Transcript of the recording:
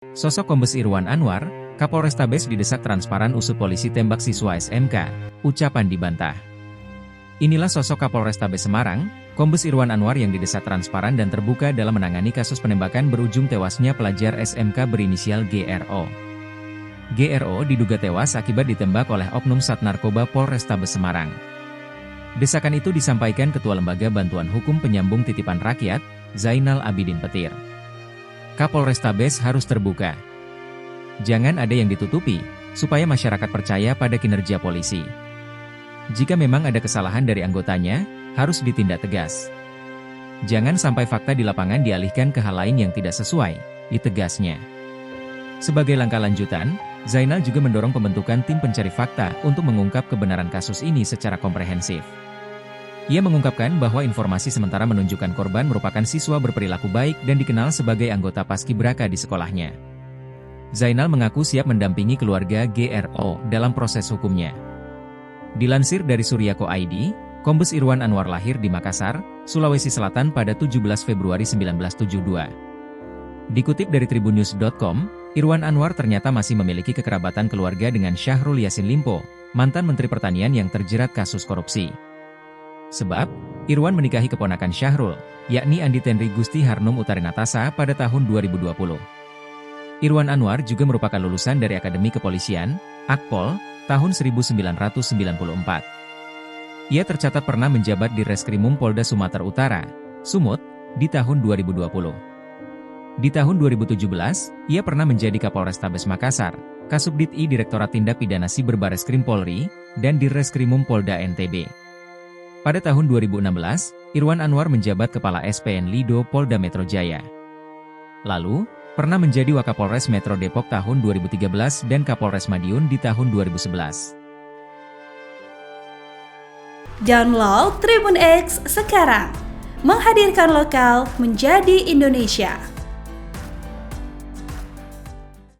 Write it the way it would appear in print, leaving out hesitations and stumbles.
Sosok Kombes Irwan Anwar, Kapolrestabes didesak transparan usut polisi tembak siswa SMK, ucapan dibantah. Inilah sosok Kapolrestabes Semarang, Kombes Irwan Anwar yang didesak transparan dan terbuka dalam menangani kasus penembakan berujung tewasnya pelajar SMK berinisial GRO. GRO diduga tewas akibat ditembak oleh Oknum Satnarkoba Polrestabes Semarang. Desakan itu disampaikan Ketua Lembaga Bantuan Hukum Penyambung Titipan Rakyat, Zainal Abidin Petir. Kapolrestabes harus terbuka. Jangan ada yang ditutupi, supaya masyarakat percaya pada kinerja polisi. Jika memang ada kesalahan dari anggotanya, harus ditindak tegas. Jangan sampai fakta di lapangan dialihkan ke hal lain yang tidak sesuai, ditegasnya. Sebagai langkah lanjutan, Zainal juga mendorong pembentukan tim pencari fakta untuk mengungkap kebenaran kasus ini secara komprehensif. Ia mengungkapkan bahwa informasi sementara menunjukkan korban merupakan siswa berperilaku baik dan dikenal sebagai anggota paskibraka di sekolahnya. Zainal mengaku siap mendampingi keluarga GRO dalam proses hukumnya. Dilansir dari Suryako ID, Kombes Irwan Anwar lahir di Makassar, Sulawesi Selatan pada 17 Februari 1972. Dikutip dari tribunnews.com, Irwan Anwar ternyata masih memiliki kekerabatan keluarga dengan Syahrul Yassin Limpo, mantan Menteri Pertanian yang terjerat kasus korupsi. Sebab, Irwan menikahi keponakan Syahrul, yakni Andi Tenri Gusti Harnum Utarinatasa pada tahun 2020. Irwan Anwar juga merupakan lulusan dari Akademi Kepolisian, Akpol, tahun 1994. Ia tercatat pernah menjabat di Reskrimum Polda Sumatera Utara, Sumut, di tahun 2020. Di tahun 2017, ia pernah menjadi Kapolrestabes Makassar, Kasubdit I Direktorat Tindak Pidana Siber Bareskrim Polri, dan di Reskrimum Polda NTB. Pada tahun 2016, Irwan Anwar menjabat Kepala SPN Lido Polda Metro Jaya. Lalu, pernah menjadi Wakapolres Metro Depok tahun 2013 dan Kapolres Madiun di tahun 2011. Download Tribun X sekarang, menghadirkan lokal menjadi Indonesia.